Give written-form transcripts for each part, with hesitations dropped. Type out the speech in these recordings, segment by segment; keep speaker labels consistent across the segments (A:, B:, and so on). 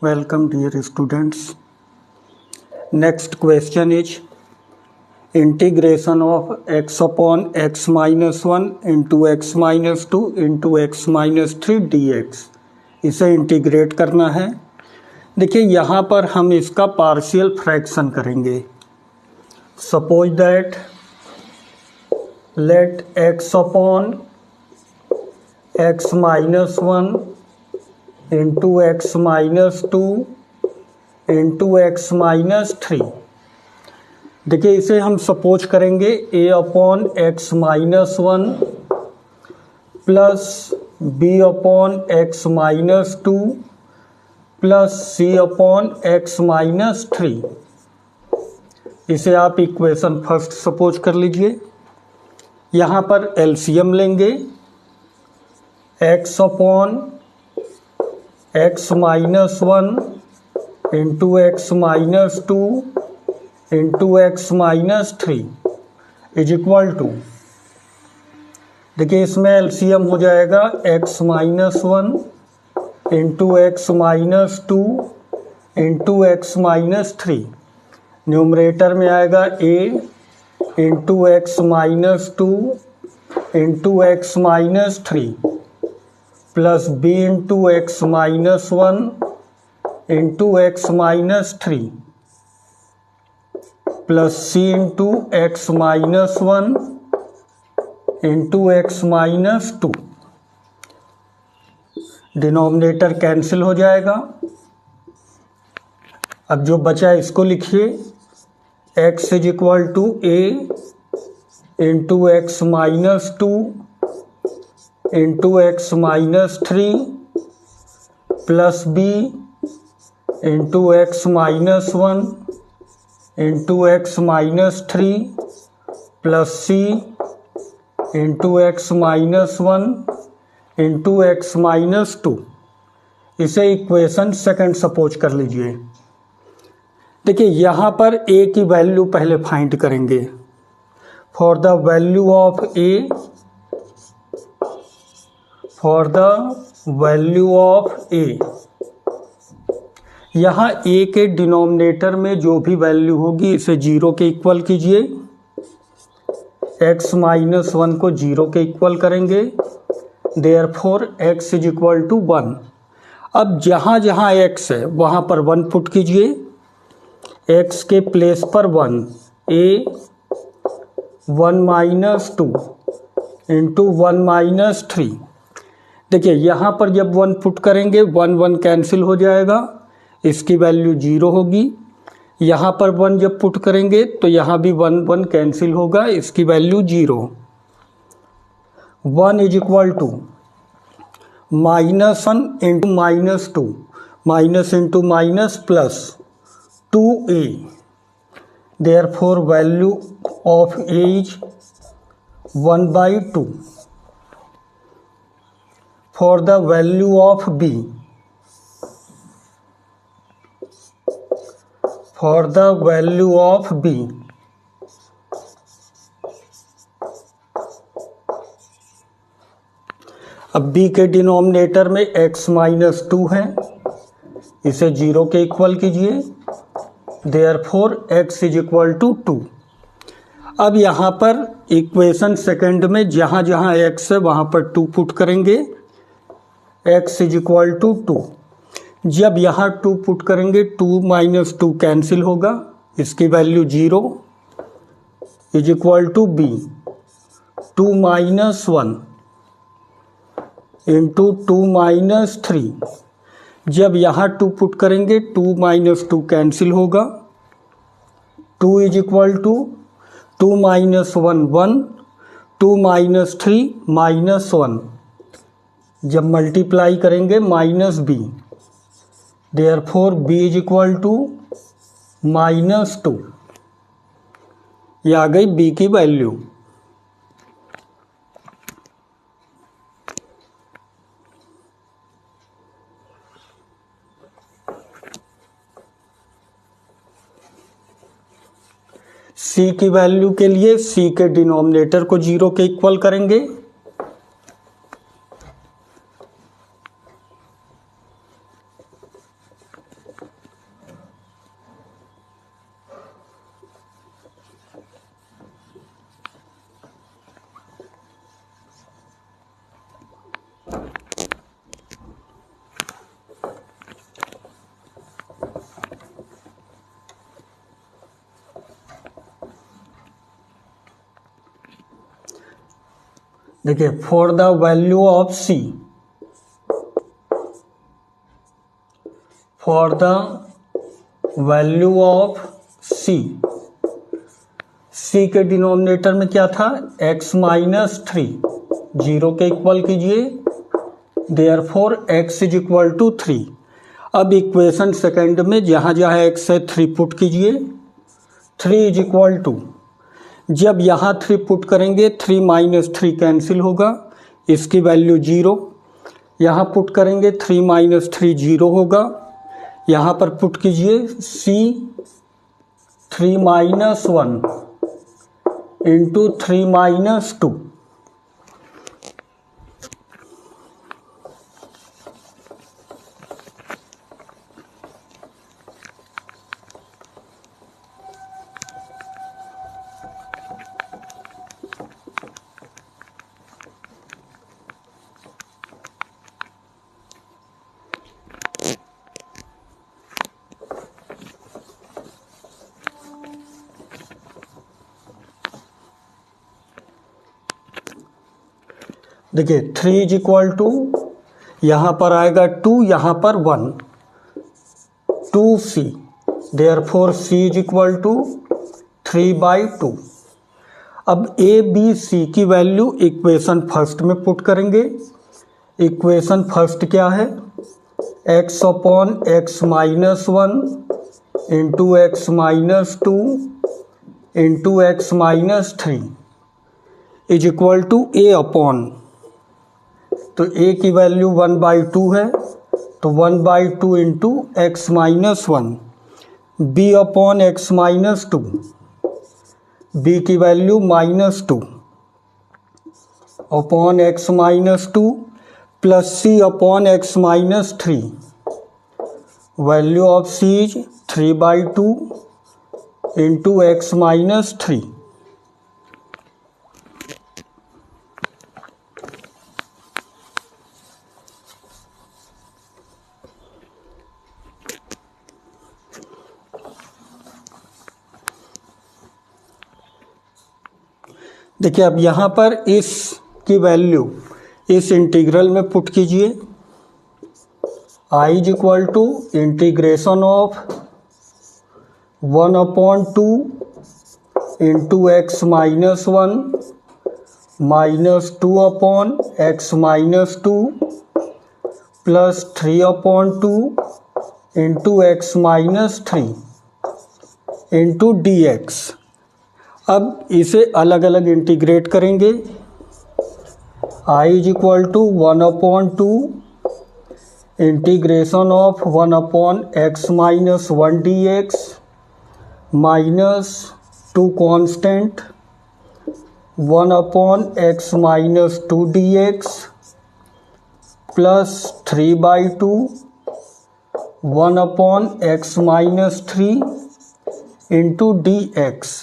A: Welcome dear students. Next question is integration of x upon x minus 1 into x minus 2 into x minus 3 dx. इसे integrate करना है। देखिए यहाँ पर हम इसका पार्शियल फ्रैक्शन करेंगे। Suppose that let x upon x minus 1 into x minus 2 into x minus 3। देखिए इसे हम सपोज करेंगे a upon x minus 1 plus b upon x minus 2 plus c upon x minus 3। इसे आप इक्वेशन फर्स्ट सपोज कर लीजिए। यहाँ पर एलसीएम लेंगे। x upon x minus 1 into x minus 2 into x minus 3 is equal to, देखिए इसमें LCM हो जाएगा x minus 1 into x minus 2 into x minus 3। Numerator में आएगा a into x minus 2 into x minus 3 plus b into x minus 1 into x minus 3 plus c into x minus 1 into x minus 2। Denominator cancel हो जाएगा। अब जो बचा इसको लिखिए। x is equal to a into x minus 2 into x minus 3 plus b into x minus 1 into x minus 3 plus c into x minus 1 into x minus 2। इसे equation second suppose कर लीजिए। देखिए यहाँ पर a की value पहले find करेंगे। For the value of a, for the value of a, यहाँ a के डिनोमिनेटर में जो भी वैल्यू होगी इसे 0 के इक्वल कीजिए। x माइनस 1 को 0 के इक्वल करेंगे। Therefore x is equal to 1। अब जहाँ जहाँ x है वहाँ पर 1 पुट कीजिए। x के प्लेस पर 1, a 1 माइनस 2 इंटू 1 माइनस 3। देखिए यहाँ पर जब 1 पुट करेंगे 1 1 कैंसिल हो जाएगा, इसकी वैल्यू 0 होगी। यहाँ पर 1 जब पुट करेंगे तो यहाँ भी 1 1 कैंसिल होगा, इसकी value 0। 1 is equal to minus 1 into minus 2, minus into minus plus 2a। Therefore value of a is 1/2। For the value of b, for the value of b, अब b के डिनोमिनेटर में x minus 2 है, इसे 0 के equal कीजिए। Therefore x is equal to 2। अब यहाँ पर इक्वेशन सेकंड में जहाँ जहाँ x है वहाँ पर 2 पुट करेंगे। x is equal to 2। जब यहाँ 2 पुट करेंगे 2 माइनस 2 कैंसिल होगा, इसकी value 0 is equal to b 2 minus 1 into 2 minus 3। जब यहाँ 2 पुट करेंगे 2 माइनस 2 कैंसिल होगा, 2 is equal to 2 minus 1 1, 2 minus 3 minus 1। जब मल्टीप्लाई करेंगे minus b। Therefore b is equal to minus 2। ये आ गई b की वैल्यू। c की वैल्यू के लिए c के डिनोमिनेटर को 0 के इक्वल करेंगे। देखिए for the value of C, for the value of C, C के डिनोमिनेटर में क्या था, x माइनस 3, 0 के इक्वल कीजिए, therefore x is equal to 3। अब इक्वेशन सेकंड में जहाँ जहाँ x है 3 पुट कीजिए, 3 इज इक्वल टू, जब यहाँ 3 पुट करेंगे 3 माइनस 3 कैंसिल होगा, इसकी वैल्यू 0, यहाँ पुट करेंगे 3 माइनस 3 0 होगा, यहाँ पर पुट कीजिए c 3 माइनस 1 इंटू 3 माइनस 2। देखिए 3 इज इक्वल टू, यहाँ पर आएगा 2, यहाँ पर 1, 2c, therefore c is equal to 3/2। अब a b c की वैल्यू इक्वेशन फर्स्ट में पुट करेंगे। इक्वेशन फर्स्ट क्या है, x upon x minus 1 into x minus 2 into x minus 3 is equal to a upon, तो a की value 1/2 है, तो 1/2 into x minus 1, b upon x minus 2, b की value -2 upon x minus 2 plus c upon x minus 3, value of c is 3/2 into x minus 3। देखिए अब यहाँ पर इस की वैल्यू इस इंटीग्रल में पुट कीजिए, I is equal to integration of 1/2 into x minus 1 -2 upon x minus 2 plus 3/2 into x minus 3 into d x. अब इसे अलग अलग इंटीग्रेट करेंगे, I is equal to 1/2 integration of 1/x minus 1 d x minus 2 constant 1/x minus 2 d x plus 3/2 1/x minus 3 into d x.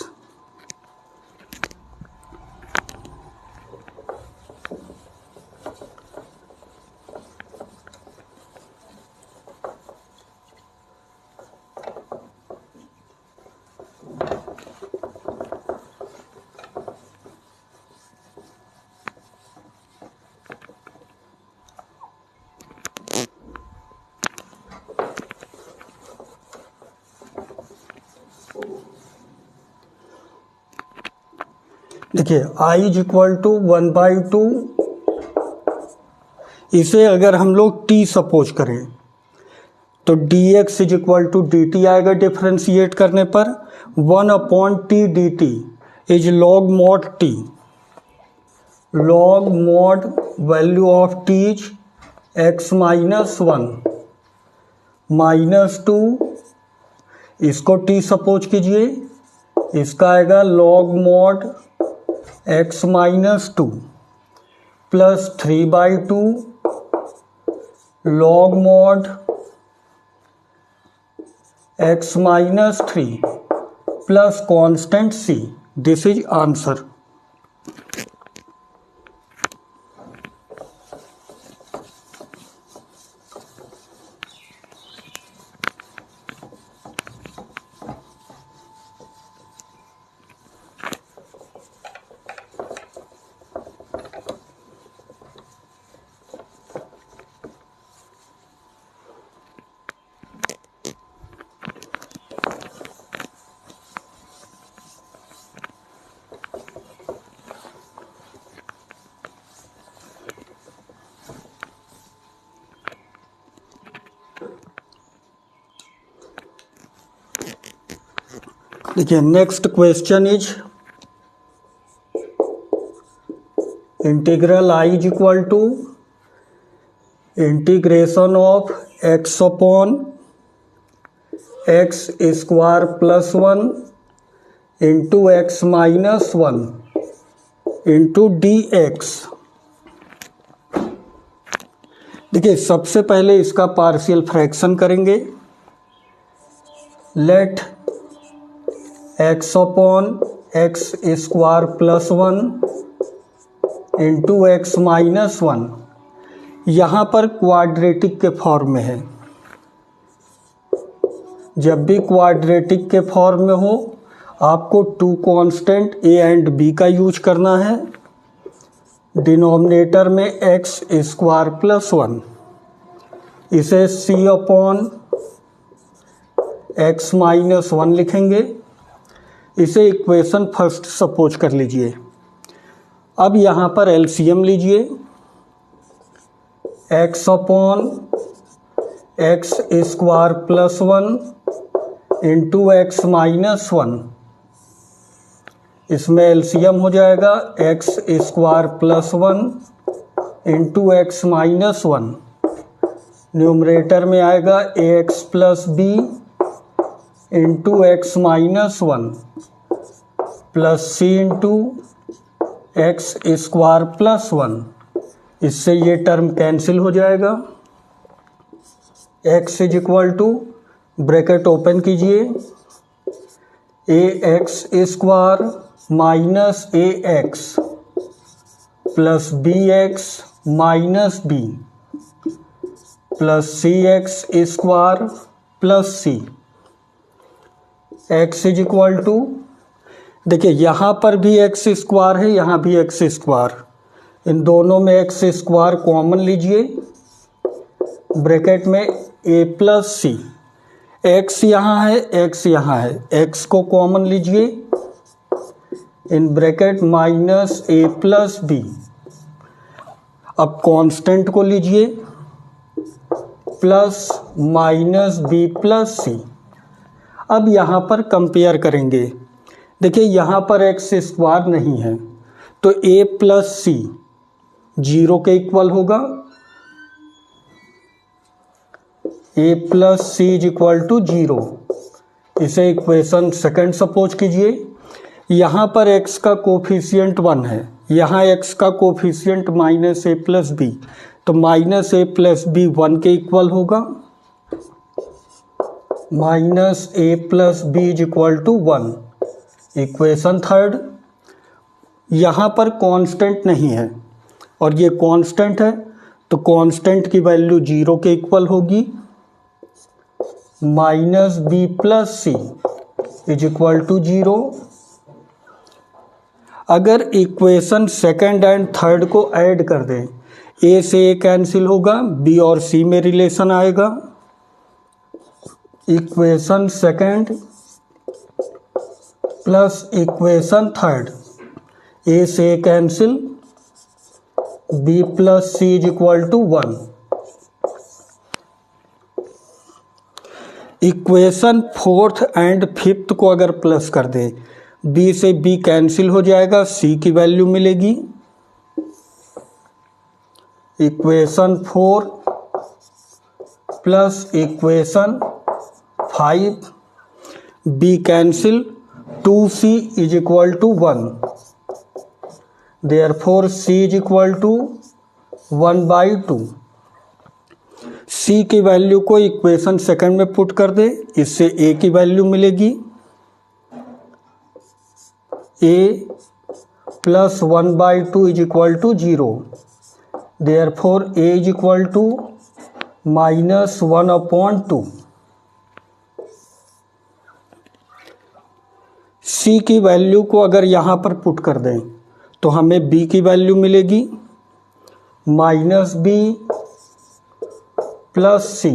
A: देखिए I is equal to 1/2, इसे अगर हम लोग t सपोज करें तो dx is equal to dt आएगा differentiate करने पर, 1/t dt is log mod t, log mod value of t is x minus 1 -2, इसको t सपोज कीजिए, इसका आएगा log mod x minus 2 plus 3/2 log mod x minus 3 plus constant c। This is answer. देखिए next question is integral I is equal to integration of x upon x square plus 1 into x minus 1 into d x. देखिए सबसे पहले इसका partial fraction करेंगे। Let x upon x square plus 1 into x minus 1 यहाँ पर quadratic के form में है। जब भी क्वाड्रेटिक के फॉर्म में हो आपको two constant a and b का यूज करना है। डिनोमिनेटर में एक्स स्क्वायर प्लस 1, इसे c अपॉन एक्स माइनस 1 लिखेंगे। इसे इक्वेशन फर्स्ट सपोज कर लीजिए। अब यहाँ पर एलसीएम लीजिए। X upon x square plus 1 into x minus 1, इसमें एलसीएम हो जाएगा x square plus 1 into x minus 1। Numerator में आएगा a x plus b into x minus 1 plus c into x square plus 1। इससे ये टर्म कैंसिल हो जाएगा। x is equal to bracket open कीजिए a x square minus a x plus b x minus b plus c x square plus c. x is equal to, देखिए यहाँ पर भी x square है, यहाँ भी एक्स स्क्वायर, इन दोनों में एक्स स्क्वायर कॉमन लीजिए। ब्रैकेट में a प्लस सी, एक्स यहाँ है एक्स यहाँ है, एक्स को कॉमन लीजिए। इन bracket minus a plus b. अब कांस्टेंट को लीजिए plus minus b plus c. अब यहाँ पर कंपेयर करेंगे। देखिए यहाँ पर एक्स स्क्वायर नहीं है तो a प्लस सी 0 के इक्वल होगा। a plus c is equal to 0। इसे इक्वेशन सेकंड सपोज कीजिए। यहाँ पर x का कोफिशिएंट 1 है, यहाँ x का coefficient minus a plus b, तो माइनस ए प्लस बी 1 के इक्वल होगा। Minus a plus b is equal to 1। Equation third, यहाँ पर कांस्टेंट नहीं है और ये कांस्टेंट है तो कांस्टेंट की वैल्यू 0 के इक्वल होगी। Minus b plus c is equal to 0। अगर इक्वेशन सेकंड एंड थर्ड को ऐड कर दें, ए से ए कैंसिल होगा, बी और सी में रिलेशन आएगा। Equation second plus equation third, a से a cancel, b plus c is equal to 1। Equation fourth and fifth को अगर प्लस कर दें, बी से बी कैंसिल हो जाएगा, सी की वैल्यू मिलेगी। Equation 4 plus equation 5, B cancel, 2c is equal to 1। Therefore c is equal to 1/2। c की वैल्यू को इक्वेशन सेकंड में पुट कर दे, इससे a की वैल्यू मिलेगी। a plus 1/2 is equal to 0। Therefore a is equal to minus 1/2। c की value को अगर यहाँ पर पुट कर दें तो हमें b की वैल्यू मिलेगी। Minus b plus c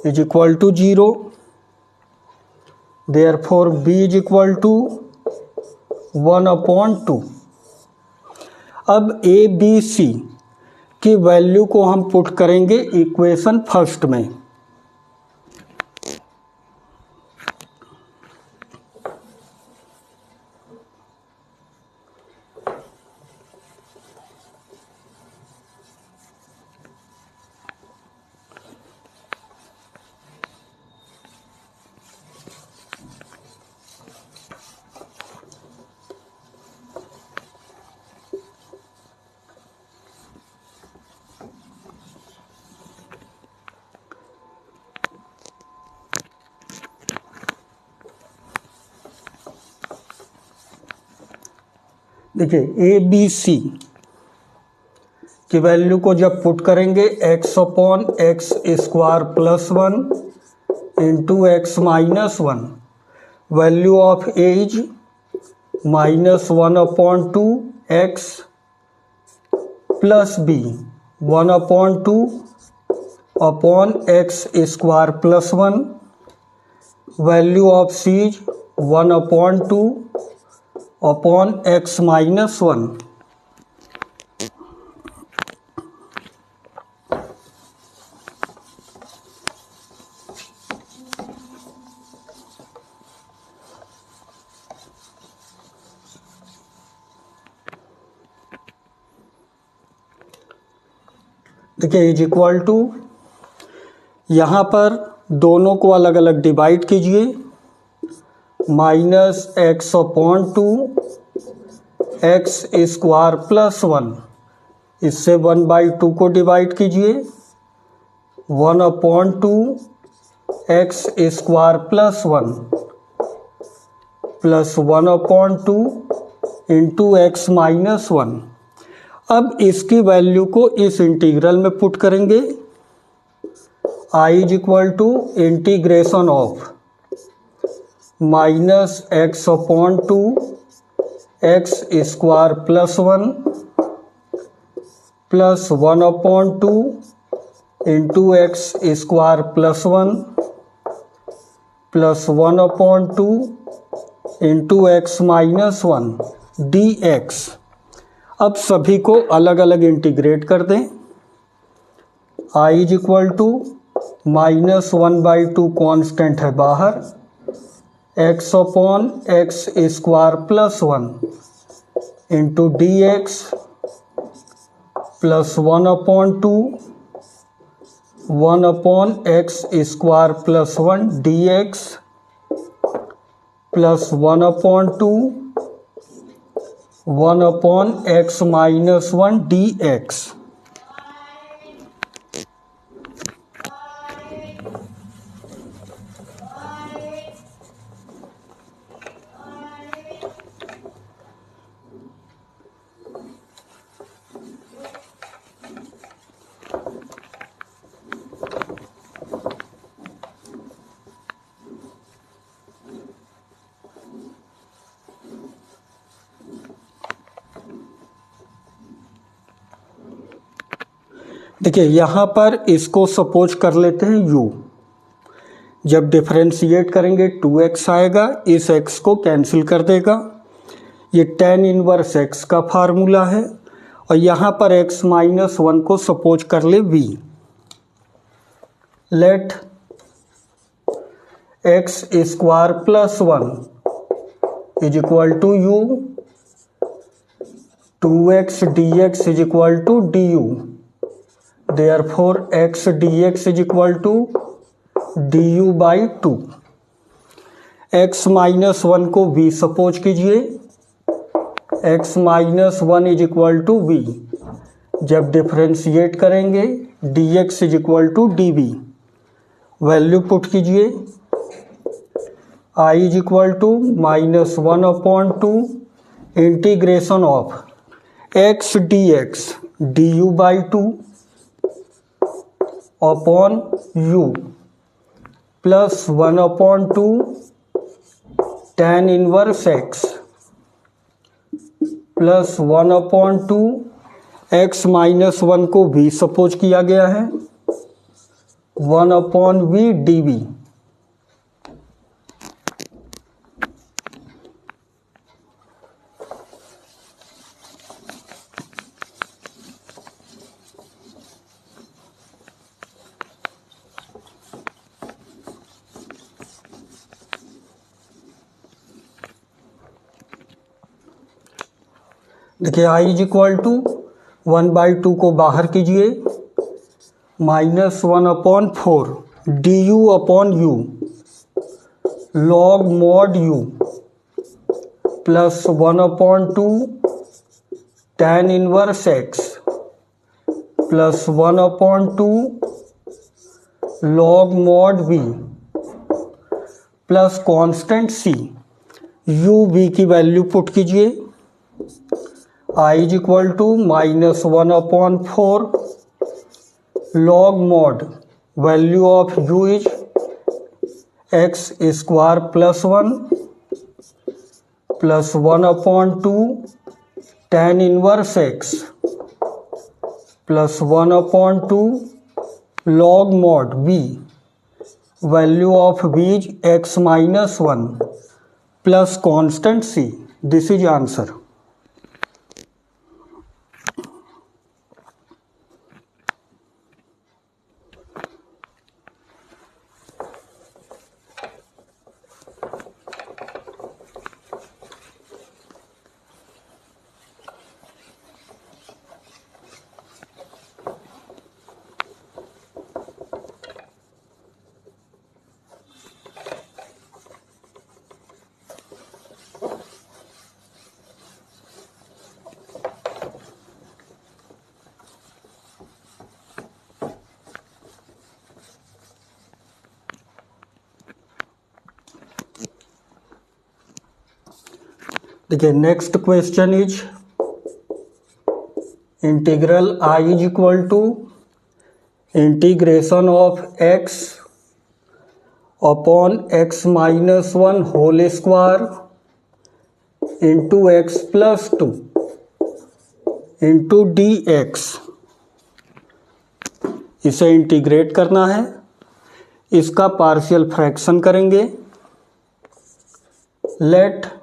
A: is equal to 0। Therefore b is equal to 1/2। अब a b c की वैल्यू को हम पुट करेंगे इक्वेशन फर्स्ट में। देखिए ए बी सी की वैल्यू को जब पुट करेंगे x upon x square plus 1 into x minus 1, value of a is -1/2 x plus b 1/2 upon x square plus 1, value of c is 1/2 upon x minus 1। देखिए is equal to, यहाँ पर दोनों को अलग अलग डिवाइड कीजिए, -x/2 x square plus 1, इससे 1/2 को डिवाइड कीजिए, 1/2 x square plus 1 plus 1/2 into x minus 1। अब इसकी वैल्यू को इस इंटीग्रल में पुट करेंगे, I is equal to integration of -x/2 x square plus 1 plus 1/2 into x square plus 1 plus 1/2 into x minus 1 dx। अब सभी को अलग अलग इंटीग्रेट कर दें। I is equal to -1/2 constant है बाहर, x upon x square plus 1 into dx plus 1/2 1 upon x square plus 1 dx plus 1/2 1 upon x minus 1 dx। देखिए यहाँ पर इसको सपोज कर लेते हैं u। जब डिफरेंशिएट करेंगे 2x आएगा, इस x को कैंसिल कर देगा, ये tan इनवर्स x का फार्मूला है, और यहाँ पर x माइनस 1 को सपोज कर ले v। Let x square plus 1 is equal to u, 2x dx is equal to du। Therefore x dx is equal to du by 2। x minus 1 को v suppose कीजिए, x minus 1 is equal to v। जब differentiate करेंगे dx is equal to dv, value put कीजिए, I is equal to -1/2 integration of x dx du by 2 upon u plus 1/2 tan inverse x plus 1/2 x minus 1 को v suppose किया गया है, 1/v dv। देखिए I is equal to 1/2 को बाहर कीजिए, -1/4 du upon u log mod u plus 1/2 tan inverse x plus 1/2 log mod v plus constant c। u v की value put कीजिए, I is equal to -1/4 log mod value of u is x square plus 1 plus 1/2 tan inverse x plus 1/2 log mod v value of v is x -1 plus constant c. This is answer. देखिए next question is integral I is equal to integration of x upon x -1 whole square into x plus 2 into dx. इसे integrate करना है, इसका partial fraction करेंगे. Let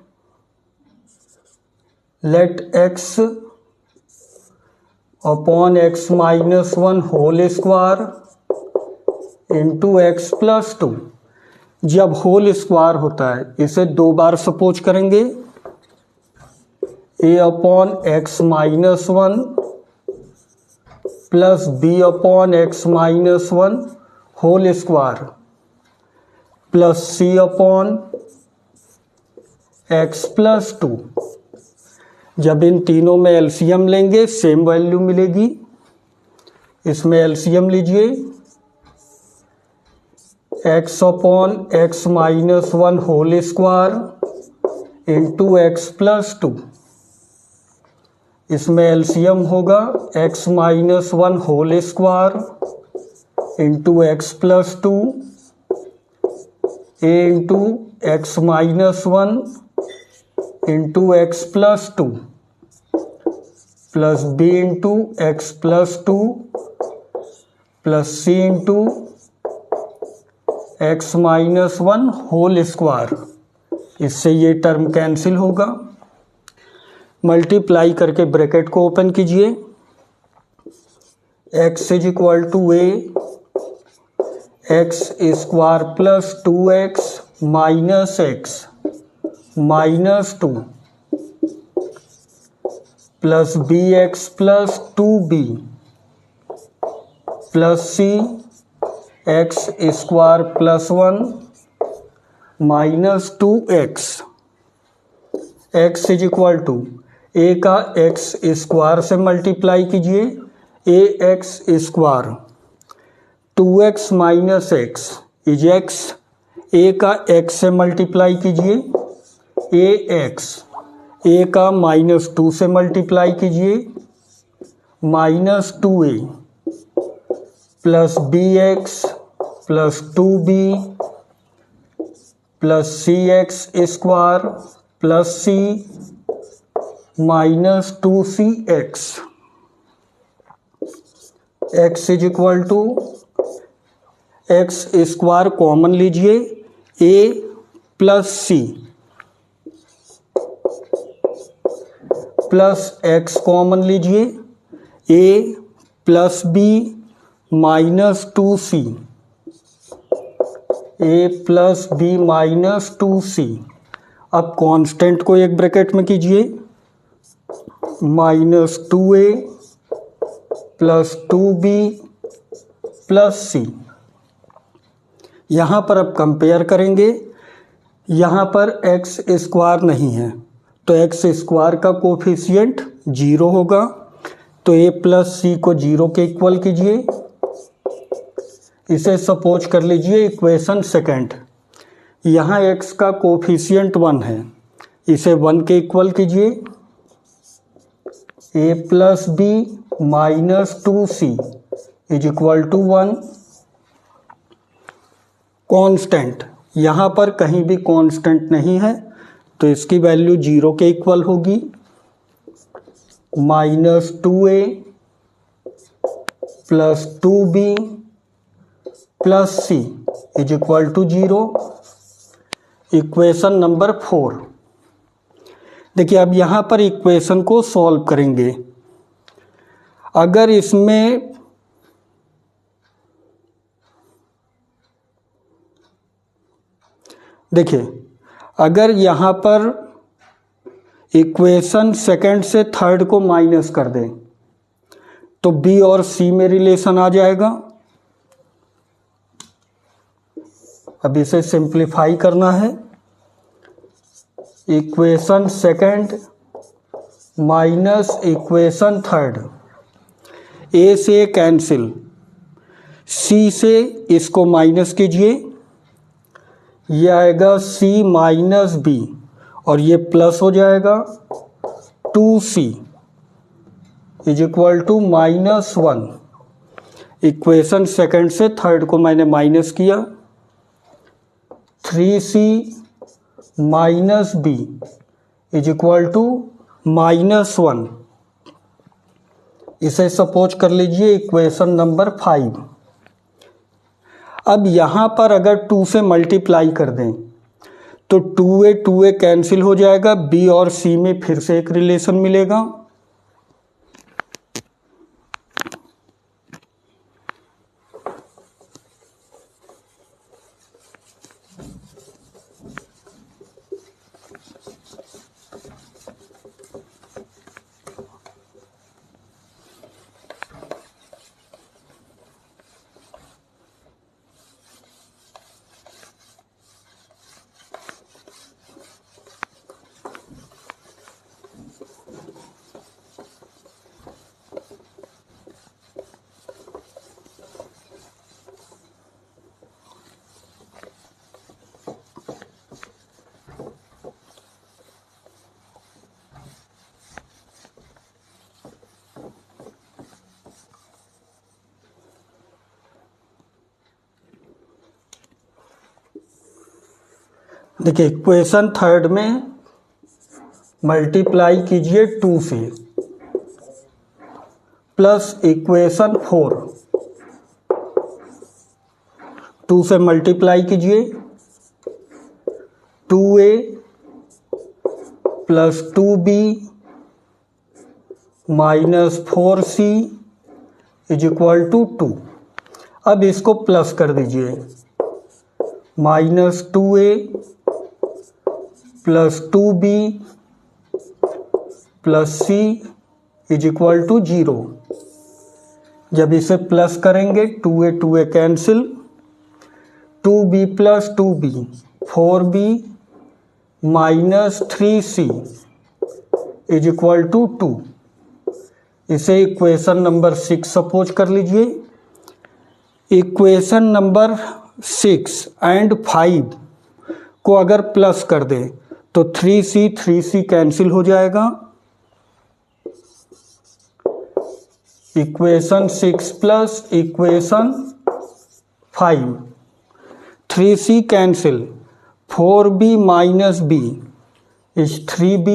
A: x upon x -1 whole square into x plus 2. जब whole square होता है इसे दो बार सपोज करेंगे. a upon x -1 plus b upon x -1 whole square plus c upon x plus 2. जब इन तीनों में एलसीएम लेंगे सेम वैल्यू मिलेगी. इसमें एलसीएम लीजिए. x upon x -1 whole square into x plus 2. इसमें एलसीएम होगा x -1 whole square into x plus 2 a into x -1 into x plus 2 plus b into x plus 2 plus c into x -1 whole square. इससे ये term cancel होगा. Multiply करके bracket को open कीजिए. x is equal to a x square plus 2x minus x minus 2 plus bx plus 2b plus c x square plus 1 minus 2x. x is equal to a का x square से multiply कीजिए. ax square 2x minus x is x. a का x से multiply कीजिए. ax a का -2 से multiply कीजिए. -2a plus bx plus 2b plus cx square plus c -2cx. x is equal to x square common लीजिए. a plus c plus x common लीजिए. a plus b -2c a plus b -2c. अब constant को एक bracket में कीजिए. -2a plus 2b plus c. यहाँ पर अब कंपेयर करेंगे. यहाँ पर x स्क्वायर नहीं है तो x स्क्वायर का कोफिशिएंट 0 होगा. तो a प्लस सी को 0 के इक्वल कीजिए. इसे सपोज कर लीजिए इक्वेशन सेकंड. यहाँ x का कोफिशिएंट 1 है, इसे 1 के इक्वल कीजिए. A plus b minus 2c is equal to 1। Constant, यहाँ पर कहीं भी कांस्टेंट नहीं है तो इसकी वैल्यू 0 के इक्वल होगी। Minus 2a plus 2b plus c is equal to 0। Equation number 4। देखिए अब यहाँ पर इक्वेशन को सॉल्व करेंगे। अगर इसमें देखिए, अगर यहाँ पर इक्वेशन सेकंड से थर्ड को माइनस कर दें तो बी और सी में रिलेशन आ जाएगा। अब इसे सिंप्लीफाई करना है। Equation second minus equation third, a से कैंसिल, सी से इसको माइनस कीजिए, ये आएगा c माइनस बी और ये प्लस हो जाएगा 2c is equal to -1। Equation second से थर्ड को मैंने माइनस किया। 3c minus b is equal to -1। इसे सपोज कर लीजिए इक्वेशन नंबर 5। अब यहाँ पर अगर 2 से मल्टीप्लाई कर दें तो 2a कैंसिल हो जाएगा, b और c में फिर से एक रिलेशन मिलेगा। देखिए इक्वेशन थर्ड में मल्टीप्लाई कीजिए 2 से, प्लस इक्वेशन 4 2 से मल्टीप्लाई कीजिए, 2a plus 2b minus 4c is equal to 2। अब इसको प्लस कर दीजिए, minus 2a plus 2b plus c is equal to 0। जब इसे प्लस करेंगे 2a cancel, 2b plus 2b 4b minus 3c is equal to 2। इसे equation number 6 suppose कर लीजिए। इक्वेशन नंबर 6 एंड 5 को अगर प्लस कर दें तो 3c कैंसिल हो जाएगा। Equation 6 plus equation 5, 3c cancel, 4b minus b is 3b,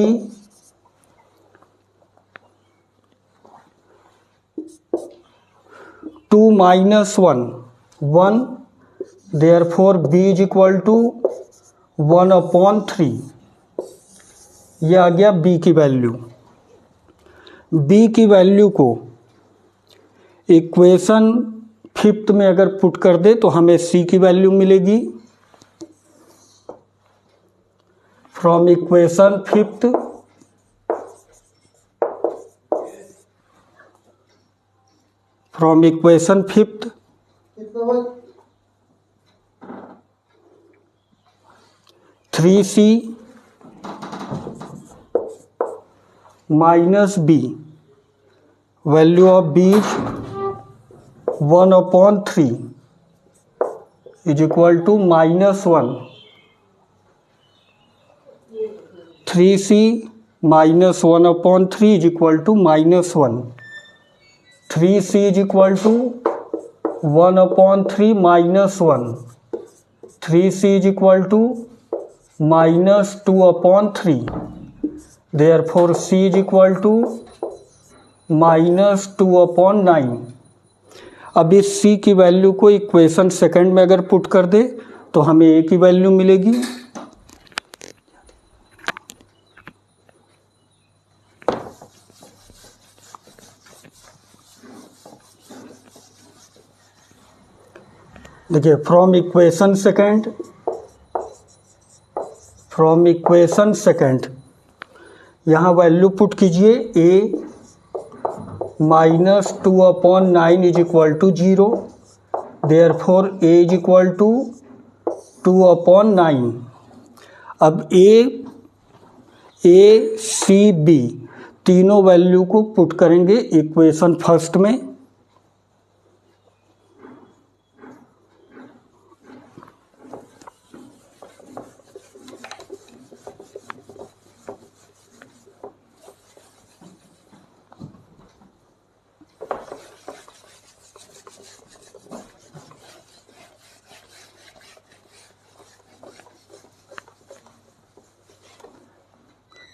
A: 2 minus 1 1, therefore b is equal to 1/3। ये आ गया b की वैल्यू। b की वैल्यू को इक्वेशन 5th में अगर पुट कर दे तो हमें c की वैल्यू मिलेगी। From equation 5th from equation 5th 3c minus b, value of b is 1/3 is equal to -1। 3c -1/3 is equal to -1, 3c is equal to 1/3 -1, 3c is equal to -2/3, therefore c is equal to -2/9। अब इस c की value को equation second में अगर put कर दे तो हमें a की वैल्यू मिलेगी, देखिए फ्रॉम इक्वेशन सेकंड यहाँ वैल्यू पुट कीजिए a -2/9 is equal to 0, therefore a is equal to 2/9। अब a c b तीनों वैल्यू को पुट करेंगे इक्वेशन फर्स्ट में,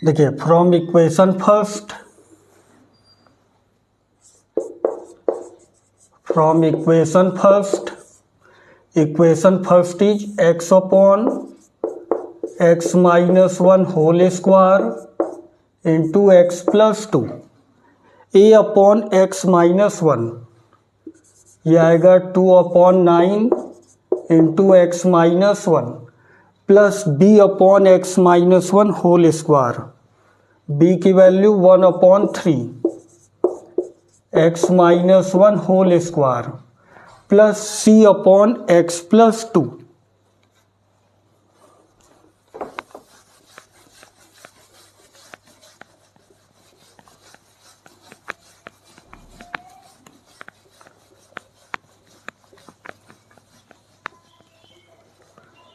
A: देखिए from equation first is x/(x−1) whole square into x+2, a/(x−1) यह आएगा 2/9 into x-1 plus b/(x−1) whole square, b की value 1/3 x-1 whole square plus c/(x+2।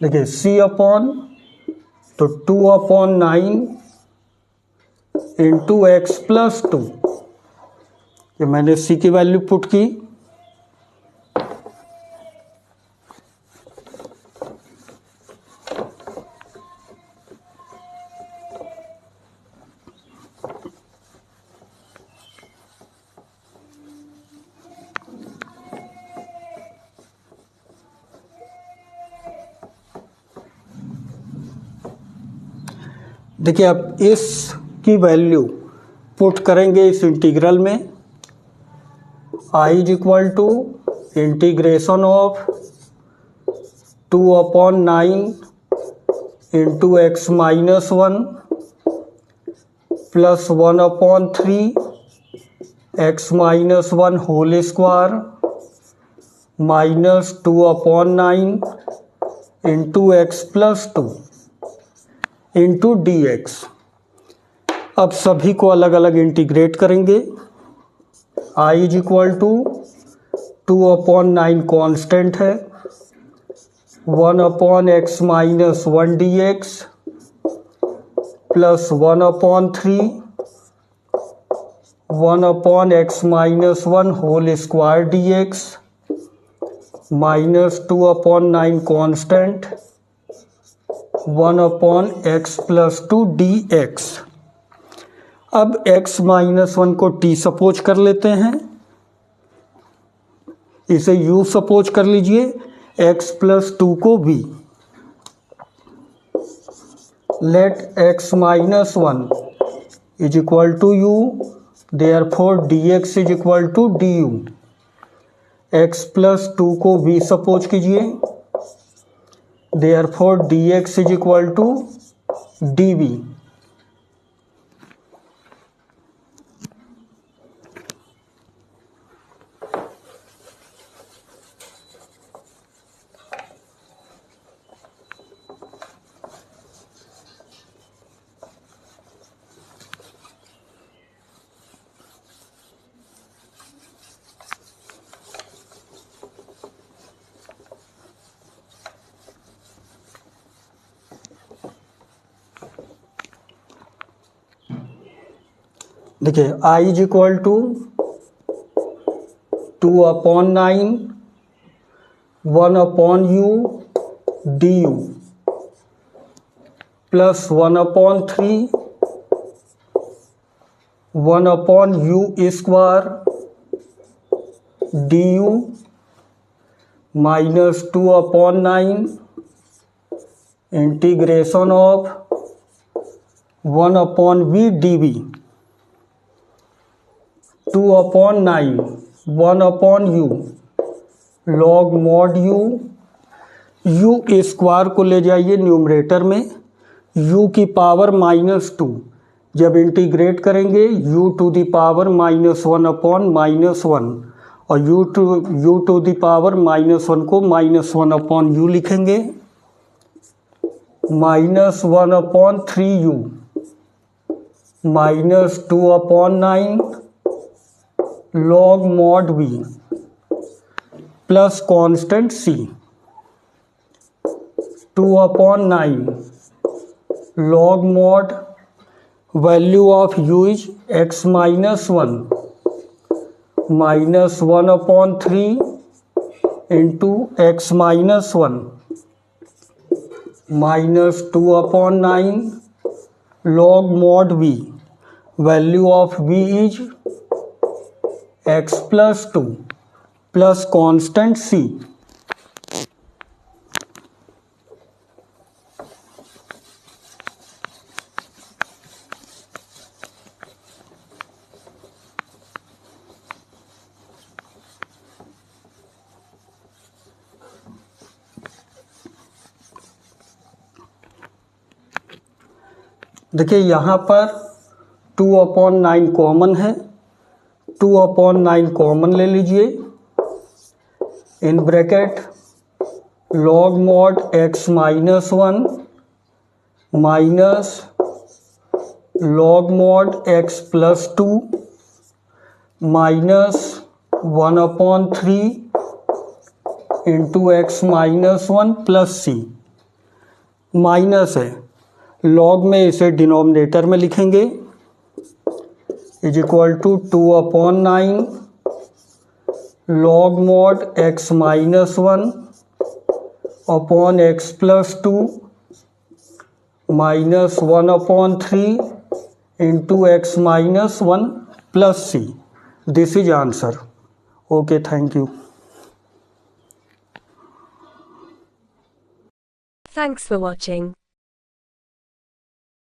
A: देखिए तो 2/9 इंटू x+2, ये मैंने c की वैल्यू पुट की, देखिए अब इस की वैल्यू पुट करेंगे इस इंटीग्रल में, I is equal to integration of 2/9 into x-1 plus 1/3 x-1 whole square minus 2/9 into x+2 into dx। अब सभी को अलग अलग इंटीग्रेट करेंगे, I is equal to 2/9 constant है, 1/x-1 dx plus 1/3 1/x-1 whole square dx minus 2/9 constant 1/x+2 dx। अब x-1 को t suppose कर लेते हैं, इसे u सपोज कर लीजिए, x+2 को v। Let x-1 is equal to u, therefore dx is equal to du। x+2 को v सपोज कीजिए, therefore dx is equal to dv। देखिए I is equal to 2/9 1/u du plus 1/3 1/u square du minus 2/9 integration of 1/v dv 2/9 1/u log mod u square को ले जाइए numerator में, u की power -2 जब integrate करेंगे u to the power -1/-1 और u to the power -1 को -1/u लिखेंगे, -1/3u minus 2/9 log mod v plus constant c 2/9 log mod value of u is x -1 -1/3 into x -1 minus 2/9 log mod v value of v is x +2 plus constant c। देखिए यहाँ पर 2/9 common है, 2/9 common ले लीजिए, इन bracket log mod x -1 minus log mod x +2 minus 1/3 into x -1 plus c, minus है log में इसे denominator में लिखेंगे, is equal to 2/9 log mod x -1 upon x +2 minus 1/3 into x -1 plus c। This is answer. Okay, thank you.
B: Thanks for watching.